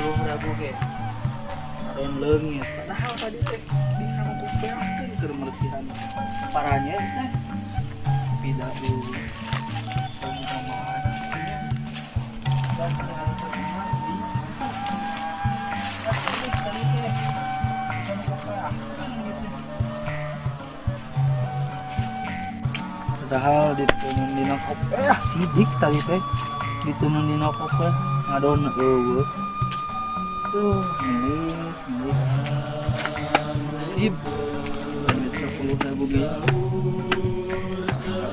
10.000 ge aren leungit padahal tadi teh di kampung beakeun keur mersihan paranya teh tidak dulu pemahaman dan padahal ditenun dina kopi sidik tadi teh ditenun dina kopi ngadon eueuh tuh milik sip 10.000 ge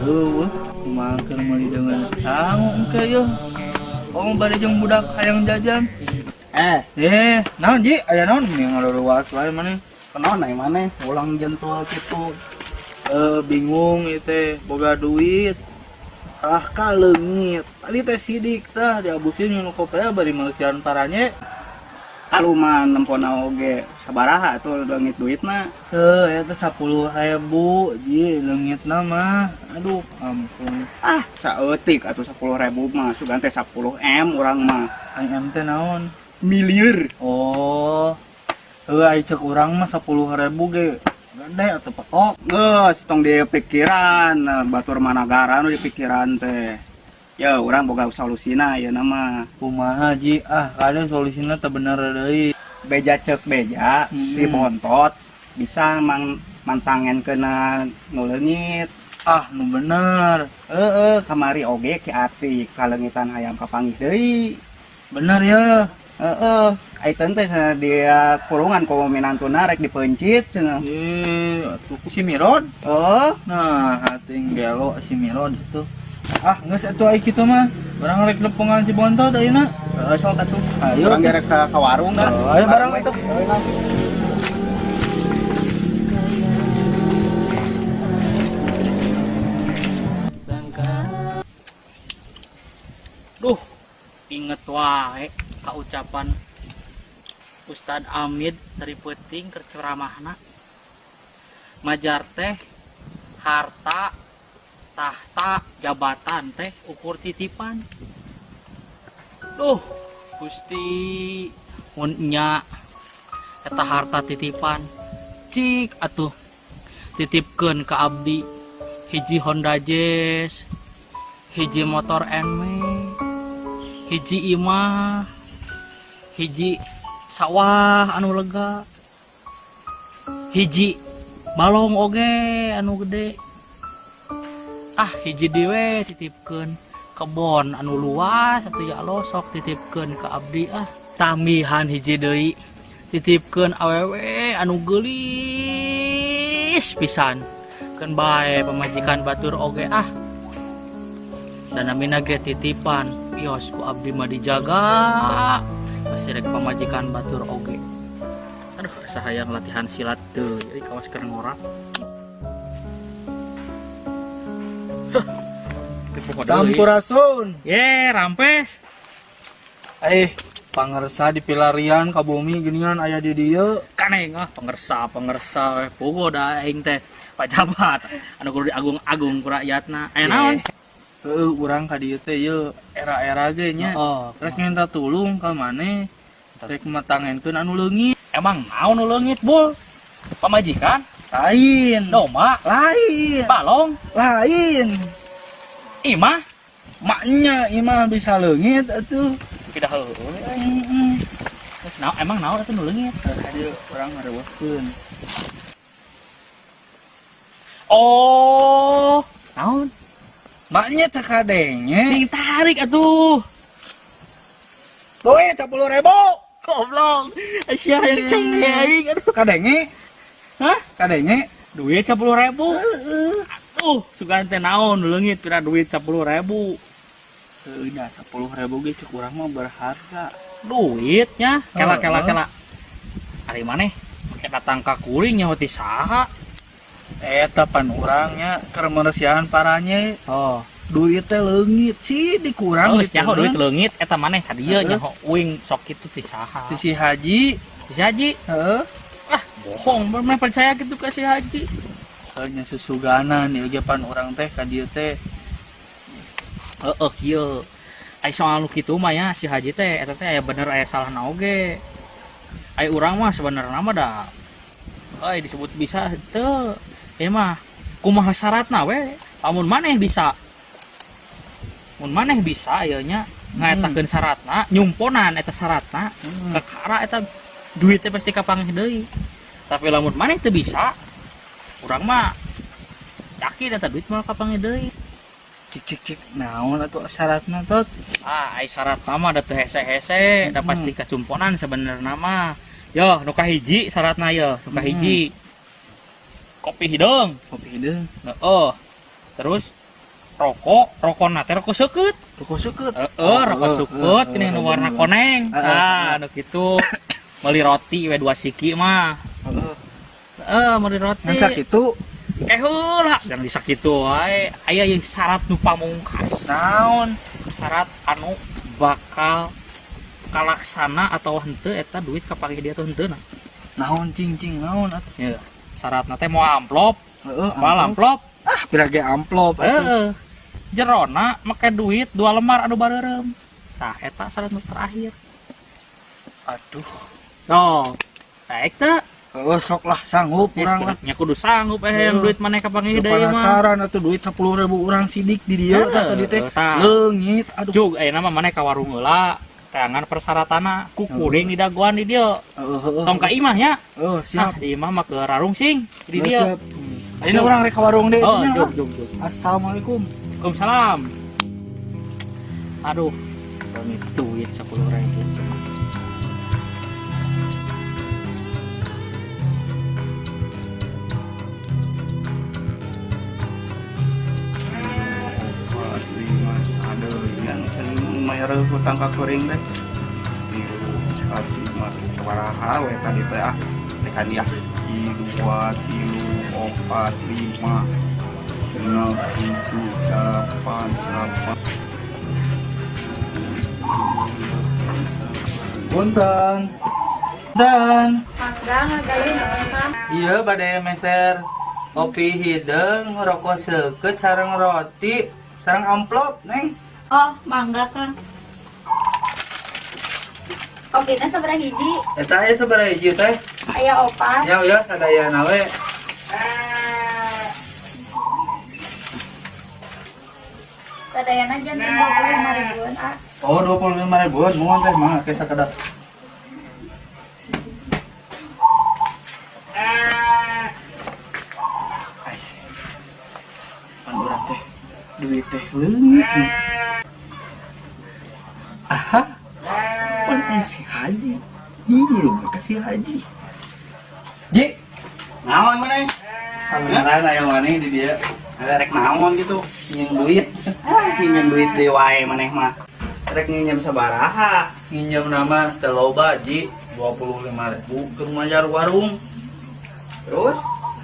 eueuh kumaha meuli dengan sangu engke yo bari jeung budak hayang jajan naon ji aya naon yang ngaluas wae maneh kenaon aya maneh ulang jentul kitu bingung itu boga duit ka leungit tadi teh sidik tah diabusin nu kopea bari malesian paranya kaluman nempona oge sabaraha atuh leungit duitna eta 10.000 ji leungitna mah aduh ampun saeutik atuh 10.000 mah sugan teh 10M urang mah M teh naon miliar aya cek urang mah 10.000 ge gede atau pekok geus tong di pikiran batur managara nu di pikiran teh ya urang boga solusina ya nama kumaha ji kade solusina teh bener deui beja cek beja si bontot bisa mantangen kena nuleungit nu bener kamari oge ki ati kaleungitan hayam kapanggih deui bener ya Aiten teh dia kurungan ku minantuna rek dipencit cenah. Atuh si Miron. Nah, hating gelo si Miron itu. Geus atuh ai kitu mah. Barang rek lepungan si Bontot ayeuna. Sok atuh. Ayo urang gerek ka warung kan. Ayo barang itu. Duh, inget wae ka ucapan Ustad Amid dari Peuting keur ceramahna. Majar teh harta, tahta, jabatan teh ukur titipan. Duh, Gusti mun nya eta harta titipan. Cik atuh titipkeun ka abdi hiji Honda Jazz, hiji motor Enme, hiji imah, hiji sawah anu lega, hiji balong oge anu gede, hiji dewe titipkeun kebon anu luas atuh ya Allah sok titipkeun ka abdi tambihan hiji deui titipkeun awewe anu geulis pisan keun bae pamajikan batur oge dan namina ge titipan pios ku abdi mah dijaga pasti rek pamajikan batur oge. Aduh sahayang latihan silat tuh jadi kawas keur ngorak. Sampurasun rampes pangersa di pilarian ka bumi geuningan aya di dieu kaneng pangersa pugo da aing teh pajabat anu kudu diagung-agung ku rakyatna aya naon urang ka dieu teh ye era-era ge nya rek minta tulung ka maneh rek matangenkeun anu leungit emang naon nu leungit bul pamajikan lain doma lain balong lain imah maknya imah bisa leungit atuh pidah heueuh geus naon emang naon atuh nu leungit dieu urang ngareuskeun naon maknya teh kadenge sing tarik atuh duit 10.000 goblok sia yang cengeng aing atuh kadenge kadenge duit 10.000 aduh sugan teh naon leungit pira duit 10.000 nya 10.000 ge cek urang mah berharga duitnya kela ari maneh make datang ka kuring nya hoti saha eta pan urangnya keur meresihan paranya duit teh leungit sih dikurang geus nyaho duit leungit eta maneh ka dieu nyaho uing sok kitu ti saha si Haji bohong mana percaya gitu ke si Haji hanya susuganan ya ge pan urang teh ka dieu teh kieu Ai soal nu kitu mah ya si Haji teh eta teh aya bener aya salah oge. Ai urang mah sebenarnya mah da disebut bisa teu ieu mah kumaha syaratna we lamun maneh bisa. Mun maneh bisa ieu nya ngaetakeun syaratna, nyumponan eta syaratna, kakara eta duit teh pasti kapanggih deui. Tapi lamun maneh teu bisa, urang mah yakin eta duit mah kapanggih deui. Cik naon atuh syaratna tot? Ai syaratna mah da teu hese-hese, da pasti kacumponan sebenarnya mah. Yo, nu kahiji syaratna yo, nu kahiji. Kopi hidung. Kopi hideung. Heeh. Terus rokokna teh rokok seukeut. Rokok seukeut. Rokok seukeut gini nu warna koneng. Nu kitu. Meuli roti we 2 siki mah. Meuli roti. Ngan sakitu Heula, jangan disakitu wae. Aya yang syarat nu pamungkas. naon? Syarat anu bakal kalaksana atau henteu eta duit kapake dia atau henteu nah. Naon cing naon atuh? Ya, syaratna teh mau amplop, Heeh. apal amplop. Pirage amplop atuh. Heeh. Jerona make duit 2 lembar anu bareureum. Tah eta syarat nu terakhir. Aduh. No. Baik teh. Heeh, sok lah sanggup urang lah. Nya kudu sanggup yang duit maneh kapake deui mah. Penasaran atuh duit 10.000 urang sidik di dieu tah tadi teh. tah. Leungit aduh. Jug ayeuna mah maneh ka warung heula. Teangan persyaratanna ku kuring di daguan di dieu. Heeh. Tong ka imah nya. Siap. Di imah mah ke rarung sing di dieu. Siap. Ayeuna urang rek ka warung deui Oh, nya. jug. Assalamualaikum. Waalaikumsalam. Aduh, ini duit 10.000. Ada yang mayar hutang ka kuring teh. Hati mah sabaraha we tadi teh tekan dia 2, 3, 4, 5, 6, 7, 8, 9. Punten. Dan Mangga ngagalin apa? iya bade meser kopi hideung, rokok seukeut sareng roti, sareng amplop, Neng. Oh, mangga Kang. Kopinya seberapa hiji? Eta aya sabaraha hiji teh? Aya 4. Ya sadayana we. Sadayana janten 25 ribuan. Oh, 25.000-an, mohon teh mangga ke sakedap. Pan urang teh duit teh leungit. Aha. Pan aya si Haji. Iya, makasih Haji. Ji, Naon maneh? kameran aya maneh di dia Rek naon gitu. nyeung duit. Pinjem duit deui wae maneh mah. Rek nginjem sabaraha? Nginjem nama teu loba Ji, 25.000 keur majar warung. Terus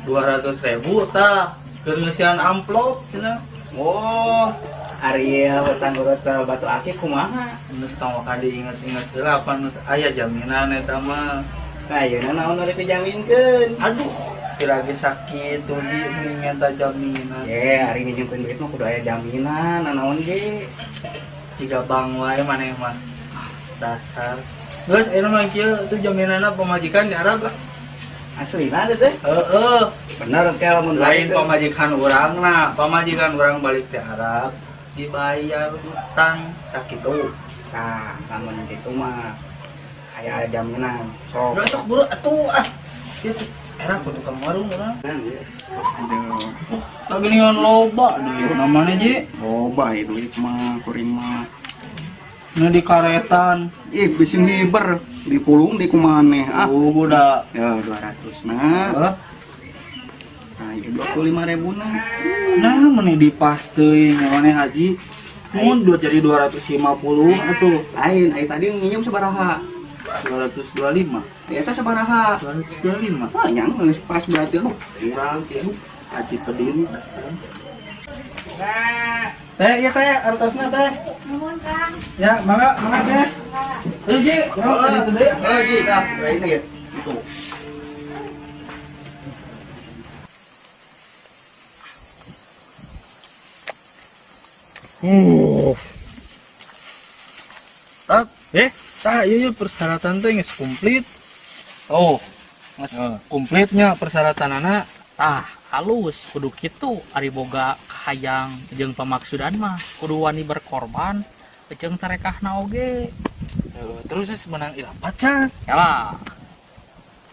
200.000 tah keur ngeusian amplop cenah. oh, ari hutang urut batu akik kumaha? Geus tong ka diinget-inget heula pan aya jaminan eta mah. Ayeuna naon rek dijaminkeun? Aduh, lagi sakit tuh Ji mending eta jaminan. Hari nginjemkeun duit mah kudu aya jaminan, naon ge? Jika bang wae maneh mah. Dasar. Geus ayeuna mah kieu tuh jaminanna pamajikan di Arab lah. Aslina teh? Heeh. Bener ke lamun Lain teh. pamajikan urangna, pamajikan urang balik ti Arab dibayar utang sakitu. Nah, lamun kitu mah aya jaminan. Sok. Udah sok buru atuh ah. Kieu tuh era ku tukang warung urang. Aduh, Lagi nian loba deui namanya Ji. loba duit mah kuring mah. Nu di karetan. Ih, bisin hiber dipulung di kumaneh. Udah. Ya 200 nah. Heh. Nah, ieu 25.000 nah. Nah, meni dipas teuing maneh Haji. Mun jadi 250 atuh. Lain, tadi nginjem sabaraha? 225. Biasa sabaraha? 225. Ah, nyang geus pas berarti urang tieu. Haji pedin dasar. Teh, iya teh, artosna teh. Nuhun Kang. Ya, mangga teh. Ayo Ji, kurang tadi itu deh. Oh, Ji, dah, ini ya. Itu. Tah ieu persyaratan teh geus komplit. Oh, geus komplitnya persyaratan anak. Tah halus kudu kitu ari boga hayang jeung pamaksudan mah kudu wani berkorban jeung tarekahna oge. Terus menang ilapat can. Yalah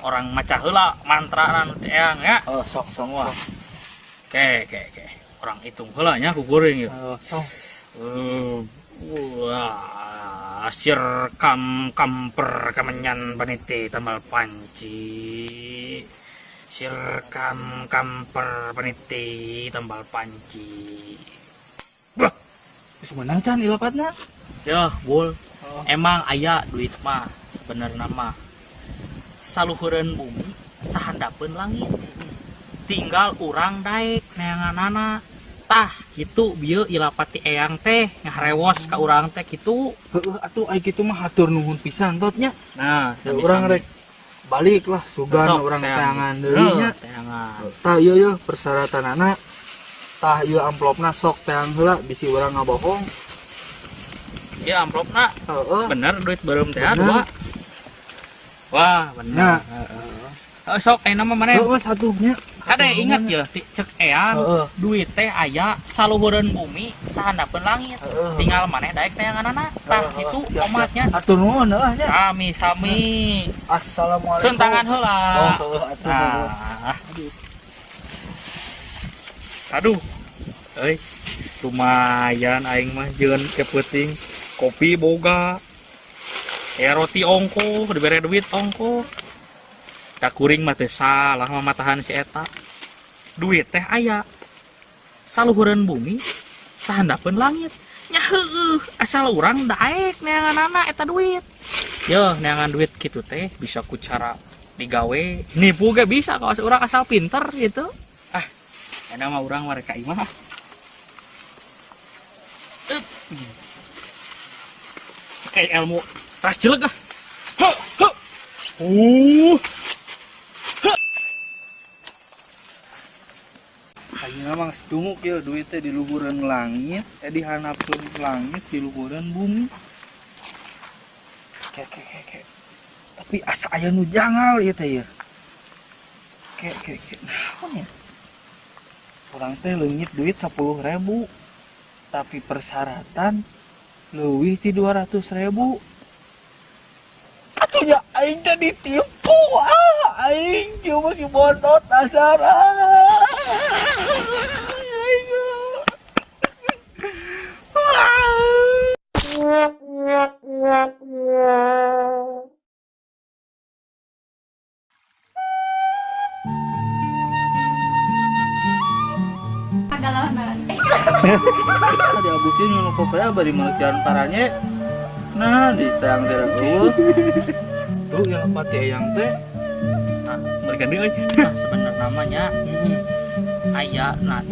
orang maca heula mantra nu teh eang ya. Sok wah. Oke. Orang hitung heula nya ku kuring ieu. Sok. Wah, sir kamper kamenyan paniti tambal panci. Sir kamper paniti tambal panci. Wah, geus menang can ilapatna. Yeuh, Bul. Emang aya duit mah sebenarnya mah saluhureun bumi sahandapeun langit. Tinggal urang daek neanganana. Tah kitu bieu ilapati eyang teh ngaharewos ka urang teh kitu. Heeh atuh ai kitu mah hatur nuhun pisan totnya. Nah, Urang rek balik lah sugan urang teangan deui nya. Teangan. Tah ieu persyaratanana. Tah ieu amplopna sok teang heula bisi urang ngabohong. Ieu amplopna Heeh. bener duit beureum teh Bener. dua. Wah, bener. Sok ayeuna mah maneh. Heeh satunya. Kade ingat ya cek eyang Heeh. duit teh aya saluhureun bumi sahandapeun langit. Heeh. Tinggal maneh daek neanganana. Tah itu omatnya. Atur nuhun heuh nya. Sami. Assalamualaikum. Sun tangan heula. Heeh atuh nuhun. Nah. Aduh. Euy. Lumayan aing mah jeung kepenting kopi boga. Roti ongko, dibere duit ongko. Da kuring mah teu salah mamatahan si eta. Duit teh aya. Saluhureun bumi sahandapeun langit. Nya heueuh, asal urang daek neanganana eta duit. Yeuh, neangan duit kitu teh bisa ku cara digawe. Nipu ge bisa kaos urang asal pinter gitu. Ah, eta mah urang mah rek ka imah. Kayak ilmu ras jeleg ah. Ayeuna mah sedunguk ya duit teh di luhureun langit, dihanapeun langit di luhureun bumi. Ke. Tapi asa aya nu jangal ieu teh ya. Ke. Naon ya? Urang teh leungit duit 10.000. Tapi persyaratan leuwih ti 200.000. Atunya aing teh ditipu. Aing cuma si bontot dasar. Agalanan. Ada abusin minum kopi bari manusiaan paranya. Nah, di tayang daerah eueuh. Tuh yang pati eyang teh. Nah, berikan deui euy. Nah, sebenarnya namanya aya nah.